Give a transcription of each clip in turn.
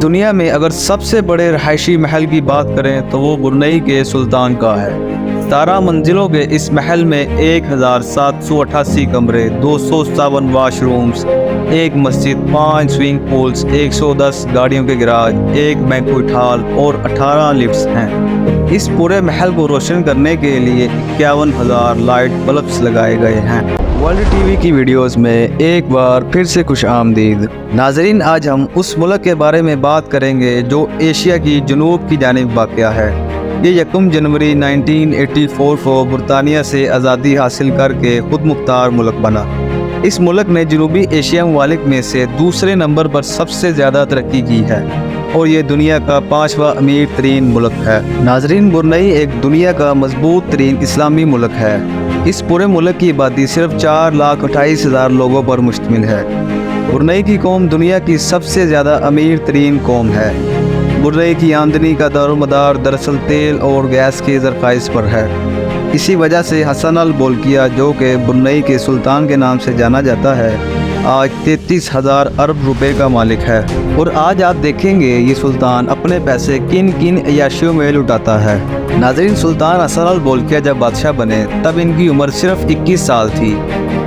दुनिया में अगर सबसे बड़े रहायशी महल की बात करें तो वो ब्रुनेई के सुल्तान का है। 17 मंजिलों के इस महल में 1788 कमरे, 257 वाशरूम्स, एक मस्जिद, 5 स्विमिंग पूल्स, 110 गाड़ियों के गैराज, एक बैंक्वेट हॉल और 18 लिफ्ट्स हैं। इस पूरे महल को रोशन करने के लिए 51,000 लाइट बल्ब्स लगाए गए हैं। वर्ल्ड टीवी की वीडियोस में एक बार फिर से खुश आमदीद। नाजरीन, आज हम उस मुल्क के बारे में बात करेंगे जो एशिया की जनूब की जानिब वाक़या है। ये 1 जनवरी 1984 को बरतानिया से आज़ादी हासिल करके खुद मुख्तार मुल्क बना। इस मुल्क ने जनूबी एशिया ममालिक में से दूसरे नंबर पर सबसे ज़्यादा तरक्की की है और ये दुनिया का 5वां अमीर तरीन मुल्क है। नाजरीन, ब्रुनेई एक दुनिया का मजबूत तरीन इस्लामी मुल्क है। इस पूरे मुल्क की आबादी सिर्फ 4,28,000 लोगों पर मुश्तमिल है। ब्रुनेई की कौम दुनिया की सबसे ज़्यादा अमीर तरीन कौम है। ब्रुनेई की आमदनी का दारोमदार दरअसल तेल और गैस के ज़रख़ाइश पर है। इसी वजह से हसन अल बोल्किया, जो कि ब्रुनेई के सुल्तान के नाम से जाना जाता है, आज 33,000 अरब रुपए का मालिक है। और आज आप देखेंगे ये सुल्तान अपने पैसे किन किन अयाशियों में लुटाता है। नाज़रीन, सुल्तान हसन अल बोल्किया जब बादशाह बने तब इनकी उम्र सिर्फ 21 साल थी।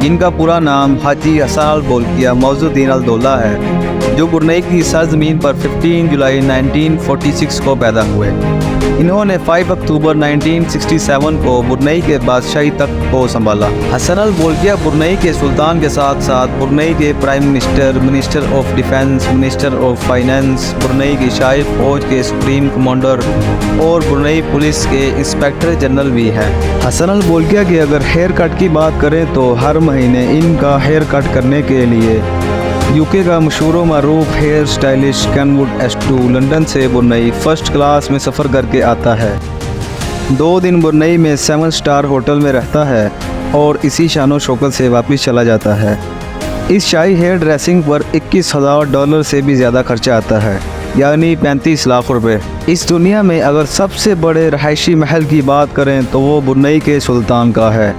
इनका पूरा नाम हाजी हसन अल बोल्किया मौजुद्दीन अल दौला है, जो ब्रुनेई की सरजमीन पर 15 जुलाई 1946 को पैदा हुए। इन्होंने 5 अक्टूबर 1967 को ब्रुनेई के बादशाही तख्त को संभाला। हसन अल बोल्किया ब्रुनेई के सुल्तान के साथ साथ ब्रुनेई के prime minister, minister of defence, minister of finance, Brunei की शाही फौज के सुप्रीम कमांडर और ब्रुनेई पुलिस के इंस्पेक्टर जनरल भी हैं। हसन अल बोल्किया की अगर हेयर कट की बात करें तो हर महीने इनका हेयर कट करने के लिए यूके का मशहूर मरूफ hair stylish Kenwood S2 London से ब्रुनेई फर्स्ट क्लास में सफ़र करके आता है। 2 दिन ब्रुनेई में 7 स्टार होटल में रहता है और इसी शानो शौकत से वापस चला जाता है। इस शाही हेयर ड्रेसिंग पर $21,000 से भी ज़्यादा खर्चा आता है, यानी 35 लाख रुपए। इस दुनिया में अगर सबसे बड़े रहायशी महल की बात करें तो वो ब्रुनेई के सुल्तान का है।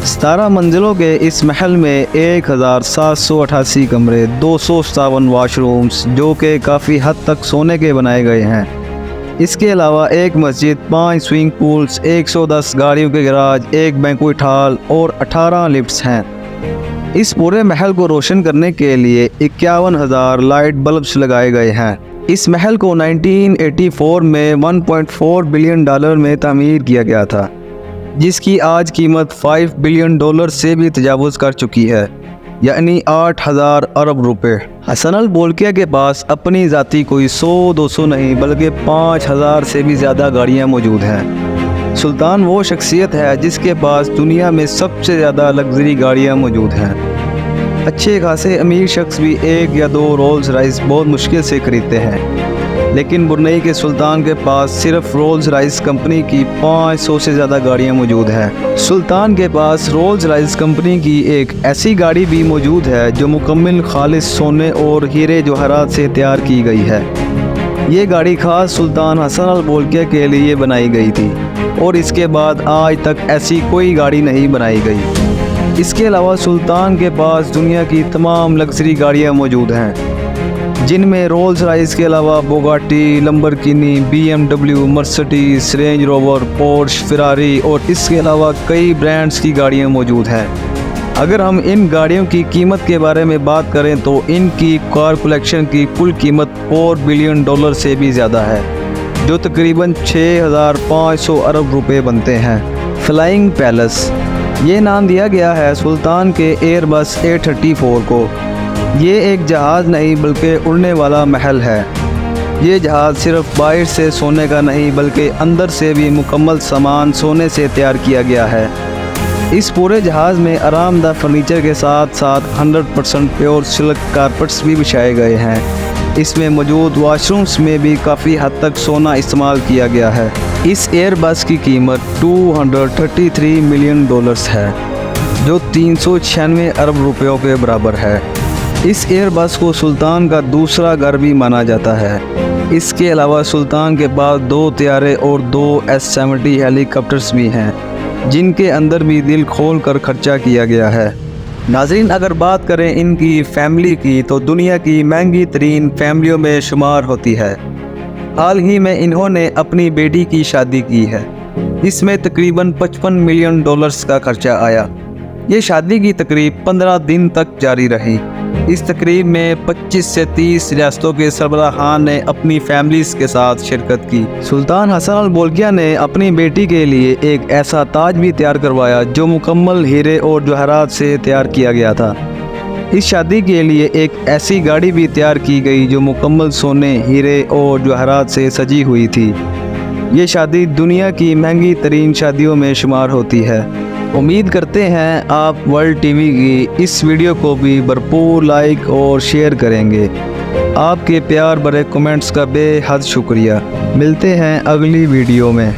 17 मंजिलों के इस महल में 1788 कमरे, 257 वाशरूम्स, जो कि काफ़ी हद तक सोने के बनाए गए हैं। इसके अलावा एक मस्जिद, 5 स्विमिंग पूल्स, 110 गाड़ियों के गैराज, एक बैंक्वेट हॉल और 18 लिफ्ट्स हैं। इस पूरे महल को रोशन करने के लिए 51,000 लाइट बल्ब्स लगाए गए हैं। इस महल को 1984 में $1.4 बिलियन में तामीर किया गया था, जिसकी आज कीमत $5 बिलियन से भी तजावुज़ कर चुकी है, यानी 8,000 अरब रुपए। हसन अल बोल्किया के पास अपनी ज़ाती कोई 100-200 नहीं बल्कि 5,000 से भी ज़्यादा गाड़ियाँ मौजूद हैं। सुल्तान वो शख्सियत है जिसके पास दुनिया में सबसे ज़्यादा लग्जरी गाड़ियाँ मौजूद हैं। अच्छे खासे अमीर शख्स भी 1 या 2 रोल्स रॉयस बहुत मुश्किल से खरीदते हैं, लेकिन ब्रुनेई के सुल्तान के पास सिर्फ रोल्स रॉयस कंपनी की 500 से ज़्यादा गाड़ियाँ मौजूद हैं। सुल्तान के पास रोल्स रॉयस कंपनी की एक ऐसी गाड़ी भी मौजूद है जो मुकम्मल खालिस सोने और हीरे जवाहरात से तैयार की गई है। ये गाड़ी खास सुल्तान हसन अल बोल्किया के लिए बनाई गई थी और इसके बाद आज तक ऐसी कोई गाड़ी नहीं बनाई गई। इसके अलावा सुल्तान के पास दुनिया की तमाम लग्जरी गाड़ियाँ मौजूद हैं, जिनमें रोल्स रॉयस के अलावा Bugatti, Lamborghini, BMW, Mercedes, range rover, Porsche, Ferrari और इसके अलावा कई ब्रांड्स की गाड़ियां मौजूद हैं। अगर हम इन गाड़ियों की कीमत के बारे में बात करें तो इनकी कार कलेक्शन की कुल कीमत $4 बिलियन से भी ज़्यादा है, जो तकरीबन 6,500 अरब रुपए बनते हैं। फ्लाइंग पैलेस, ये नाम दिया गया है सुल्तान के एयरबस A34 को। ये एक जहाज़ नहीं बल्कि उड़ने वाला महल है। ये जहाज़ सिर्फ बाहर से सोने का नहीं बल्कि अंदर से भी मुकम्मल सामान सोने से तैयार किया गया है। इस पूरे जहाज़ में आरामदायक फर्नीचर के साथ साथ 100% प्योर सिल्क कारपेट्स भी बिछाए गए हैं। इसमें मौजूद वाशरूम्स में भी काफ़ी हद तक सोना इस्तेमाल किया गया है। इस एयरबस की कीमत $233 मिलियन है, जो 396 अरब रुपयों के बराबर है। इस एयरबस को सुल्तान का दूसरा घर भी माना जाता है। इसके अलावा सुल्तान के पास 2 तैयारे और 2 S-70 हेलीकॉप्टर्स भी हैं, जिनके अंदर भी दिल खोल कर खर्चा किया गया है। नाज़रीन, अगर बात करें इनकी फैमिली की तो दुनिया की महंगी तरीन फैमिलियों में शुमार होती है। हाल ही में इन्होंने अपनी बेटी की शादी की है। इसमें तकरीबन $55 मिलियन का खर्चा आया। ये शादी की तकरीब 15 दिन तक जारी रही। इस तकरीब में 25 से 30 रियासतों के सरबराहान ने अपनी फैमिलीज़ के साथ शिरकत की। सुल्तान हसन अल बोल्किया ने अपनी बेटी के लिए एक ऐसा ताज भी तैयार करवाया जो मुकम्मल हीरे और जवाहरात से तैयार किया गया था। इस शादी के लिए एक ऐसी गाड़ी भी तैयार की गई जो मुकम्मल सोने, हीरे और जवाहरात से सजी हुई थी। ये शादी दुनिया की महंगी तरीन शादियों में शुमार होती है। उम्मीद करते हैं आप वर्ल्ड टीवी की इस वीडियो को भी भरपूर लाइक और शेयर करेंगे। आपके प्यार भरे कमेंट्स का बेहद शुक्रिया। मिलते हैं अगली वीडियो में।